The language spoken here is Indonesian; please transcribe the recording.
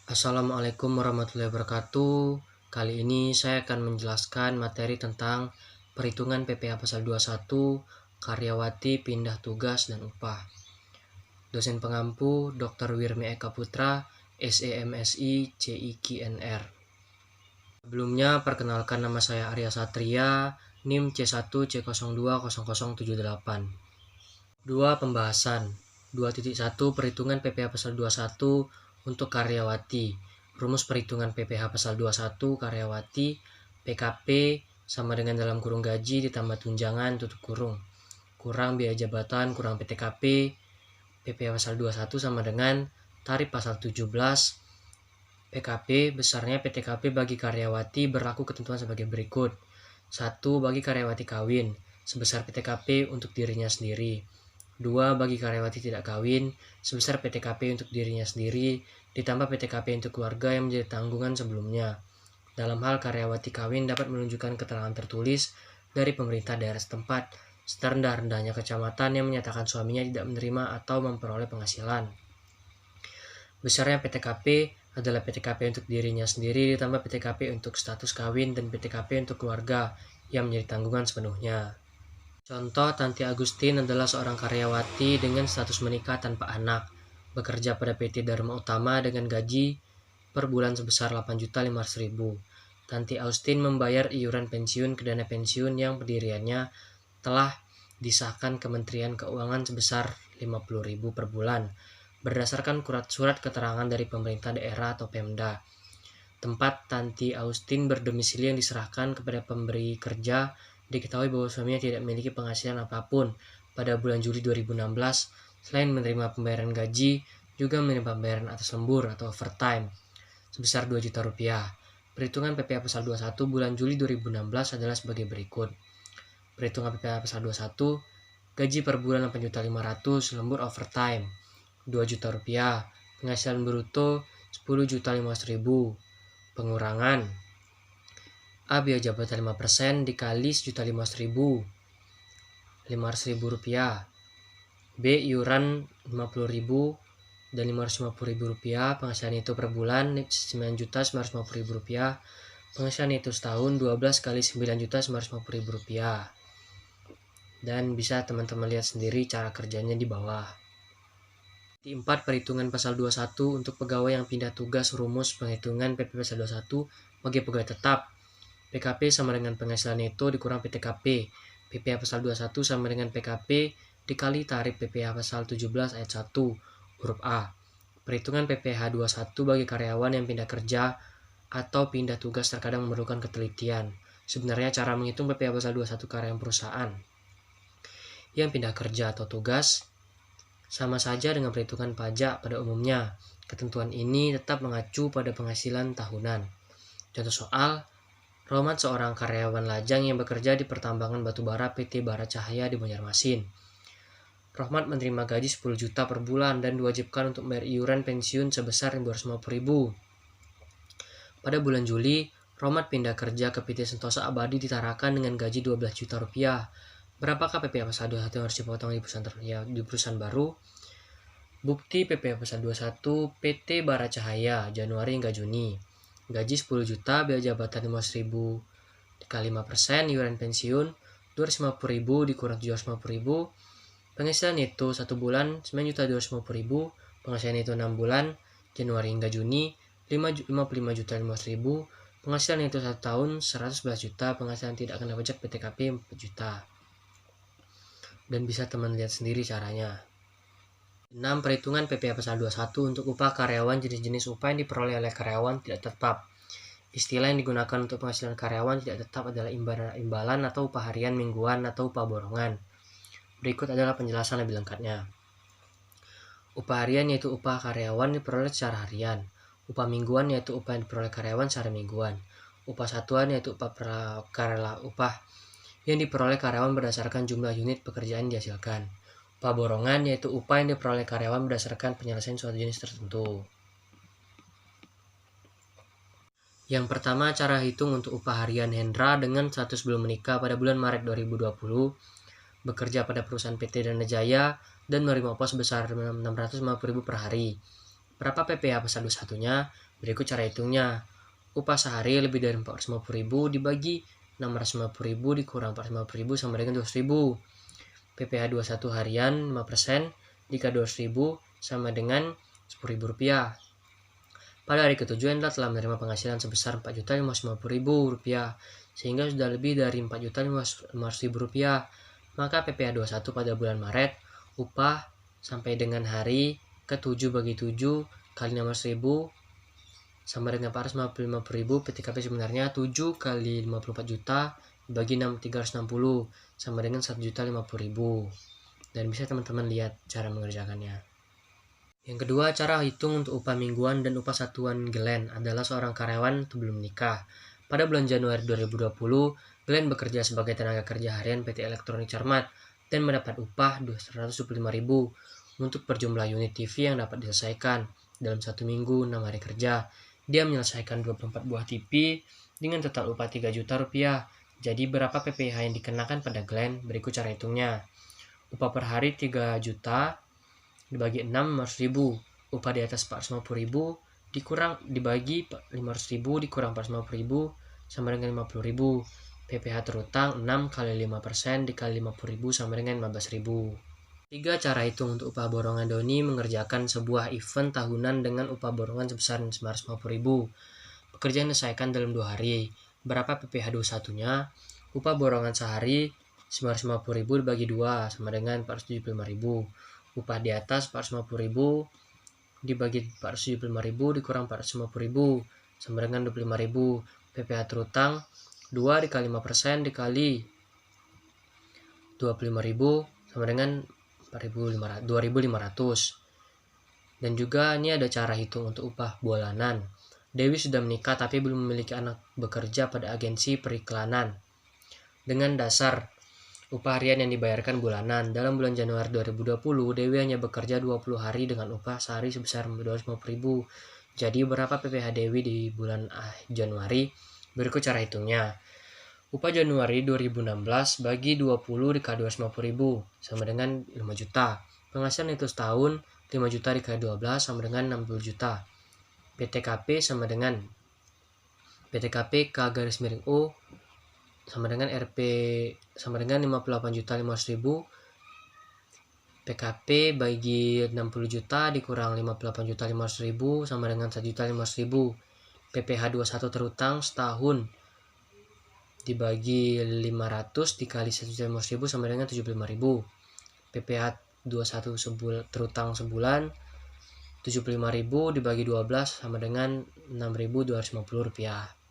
Assalamualaikum warahmatullahi wabarakatuh. Kali ini saya akan menjelaskan materi tentang perhitungan PPh pasal 21, karyawati, pindah tugas, dan upah. Dosen pengampu Dr. Wirmi Eka Putra, SEMSI, CIKNR. Sebelumnya, perkenalkan nama saya Arya Satria, NIM C1C020078. 2. Pembahasan 2.1 Perhitungan PPh pasal 21 untuk karyawati. Rumus perhitungan PPh pasal 21 karyawati PKP sama dengan dalam kurung gaji ditambah tunjangan tutup kurung kurang biaya jabatan kurang PTKP. PPh pasal 21 sama dengan tarif pasal 17 PKP. Besarnya PTKP bagi karyawati berlaku ketentuan sebagai berikut. 1. Bagi karyawati kawin sebesar PTKP untuk dirinya sendiri. 2. Bagi karyawati tidak kawin sebesar PTKP untuk dirinya sendiri ditambah PTKP untuk keluarga yang menjadi tanggungan sebelumnya. Dalam hal karyawati kawin dapat menunjukkan keterangan tertulis dari pemerintah daerah setempat serendah-rendahnya kecamatan yang menyatakan suaminya tidak menerima atau memperoleh penghasilan. Besarnya PTKP adalah PTKP untuk dirinya sendiri ditambah PTKP untuk status kawin dan PTKP untuk keluarga yang menjadi tanggungan sepenuhnya. Contoh, Tanti Agustin adalah seorang karyawati dengan status menikah tanpa anak, bekerja pada PT Dharma Utama dengan gaji per bulan sebesar 8.500.000. Tanti Agustin membayar iuran pensiun ke dana pensiun yang pendiriannya telah disahkan Kementerian Keuangan sebesar 50.000 per bulan, berdasarkan surat keterangan dari pemerintah daerah atau Pemda. Tempat Tanti Agustin berdomisili yang diserahkan kepada pemberi kerja diketahui bahwa suaminya tidak memiliki penghasilan apapun pada bulan Juli 2016 selain menerima pembayaran gaji, juga menerima pembayaran atas lembur atau overtime sebesar 2 juta rupiah. Perhitungan PPh pasal 21 bulan Juli 2016 adalah sebagai berikut. Perhitungan PPh pasal 21, gaji per bulan 8.500.000, lembur overtime 2 juta rupiah, penghasilan bruto 10.500.000. Pengurangan A. Biaya jabatan 5% dikali 1.500.000, 500.000 rupiah. B. Iuran 50.000 dan 550.000 rupiah. Penghasilan itu per bulan 9.950.000 rupiah. Penghasilan itu setahun 12 kali 9.950.000 rupiah. Dan bisa teman-teman lihat sendiri cara kerjanya di bawah. 4. Perhitungan pasal 21 untuk pegawai yang pindah tugas. Rumus penghitungan PP pasal 21 bagi pegawai tetap. PKP sama dengan penghasilan neto dikurang PTKP. PPh pasal 21 sama dengan PKP dikali tarif PPh pasal 17 ayat 1 huruf A. Perhitungan PPh 21 bagi karyawan yang pindah kerja atau pindah tugas terkadang memerlukan ketelitian. Sebenarnya cara menghitung PPh pasal 21 karyawan perusahaan yang pindah kerja atau tugas sama saja dengan perhitungan pajak pada umumnya. Ketentuan ini tetap mengacu pada penghasilan tahunan. Contoh soal, Rohmat seorang karyawan lajang yang bekerja di pertambangan batubara PT Bara Cahaya di Banjarmasin. Rohmat menerima gaji 10 juta per bulan dan diwajibkan untuk membayar iuran pensiun sebesar 250.000. Pada bulan Juli, Rohmat pindah kerja ke PT Sentosa Abadi di Tarakan dengan gaji 12 juta rupiah. Berapakah PPh pasal 21 yang harus dipotong di perusahaan baru? Bukti PPh pasal 21 PT Bara Cahaya Januari hingga Juni. Gaji 10 juta, biaya jabatan 500.000 dikali 5%, iuran pensiun 250.000 dikurang 750.000. Penghasilan itu 1 bulan 9.250.000, penghasilan itu 6 bulan Januari hingga Juni 55.500.000, penghasilan itu 1 tahun 111 juta, penghasilan tidak kena pajak PTKP 4 juta. Dan bisa teman lihat sendiri caranya. 6. Perhitungan PPh pasal 21 untuk upah karyawan. Jenis-jenis upah yang diperoleh oleh karyawan tidak tetap. Istilah yang digunakan untuk penghasilan karyawan tidak tetap adalah imbalan atau upah harian, mingguan, atau upah borongan. Berikut adalah penjelasan lebih lengkapnya. Upah harian yaitu upah karyawan diperoleh secara harian. Upah mingguan yaitu upah yang diperoleh karyawan secara mingguan. Upah satuan yaitu upah yang diperoleh karyawan berdasarkan jumlah unit pekerjaan yang dihasilkan. Upah borongan yaitu upah yang diperoleh karyawan berdasarkan penyelesaian suatu jenis tertentu. Yang pertama, cara hitung untuk upah harian Hendra dengan status belum menikah pada bulan Maret 2020, bekerja pada perusahaan PT Dana Jaya dan menerima upah sebesar 650.000 per hari. Berapa PPh pasal 21-nya? Berikut cara hitungnya. Upah sehari lebih dari 450.000 dibagi 650.000 dikurang 450.000 sama dengan 200.000. PPh 21 harian 5% dikali 200.000 sama dengan Rp10.000. Pada hari ketujuh Anda telah menerima penghasilan sebesar Rp4.550.000, sehingga sudah lebih dari Rp4.500.000. Maka PPh 21 pada bulan Maret, upah sampai dengan hari ke-7 bagi 7 kali 600.000 sama dengan 455.000. PTKP sebenarnya 7 kali 54 juta bagi 360 sama dengan 1.050.000. Dan bisa teman-teman lihat cara mengerjakannya. Yang kedua, cara hitung untuk upah mingguan dan upah satuan Glenn adalah seorang karyawan sebelum menikah. Pada bulan Januari 2020, Glenn bekerja sebagai tenaga kerja harian PT Elektronik Cermat dan mendapat upah Rp225.000 untuk berjumlah unit TV yang dapat diselesaikan dalam 1 minggu 6 hari kerja. Dia menyelesaikan 24 buah TV dengan total upah Rp3 juta. Jadi berapa PPh yang dikenakan pada Glenn? Berikut cara hitungnya. Upah per hari 3 juta dibagi 6 500.000. Upah di atas 450.000 dibagi 500.000 dikurang 450.000 sama dengan 50.000. PPh terutang 6 kali 5% dikali 50.000 sama dengan 15.000. 3 cara hitung untuk upah borongan Doni mengerjakan sebuah event tahunan dengan upah borongan sebesar 950.000. Pekerjaan diselesaikan dalam 2 hari. Berapa PPh 21-nya? Upah borongan sehari 950.000 dibagi 2 sama dengan 475.000. Upah di atas 450.000 dibagi 475.000 dikurang 450.000 sama dengan 25.000. PPh terutang 2 dikali 5% dikali 25.000 sama dengan 2.500. Dan juga ini ada cara hitung untuk upah bulanan. Dewi sudah menikah tapi belum memiliki anak, bekerja pada agensi periklanan dengan dasar upah harian yang dibayarkan bulanan. Dalam bulan Januari 2020, Dewi hanya bekerja 20 hari dengan upah sehari sebesar Rp250.000. Jadi berapa PPh Dewi di bulan Januari? Berikut cara hitungnya. Upah Januari 2016 bagi 20 dikali 250.000 sama dengan 5 juta. Penghasilan itu setahun 5 juta dikali 12 sama dengan 60 juta. PTKP sama dengan PTKP K_O sama dengan RP sama dengan 58.500.000. PKP bagi 60 juta dikurang 58.500.000 sama dengan 1.500.000. PPh 21 terutang setahun dibagi 500 dikali 1.500.000 sama dengan 75.000. PPh 21 terutang sebulan 75.000 dibagi 12 sama dengan Rp6.250.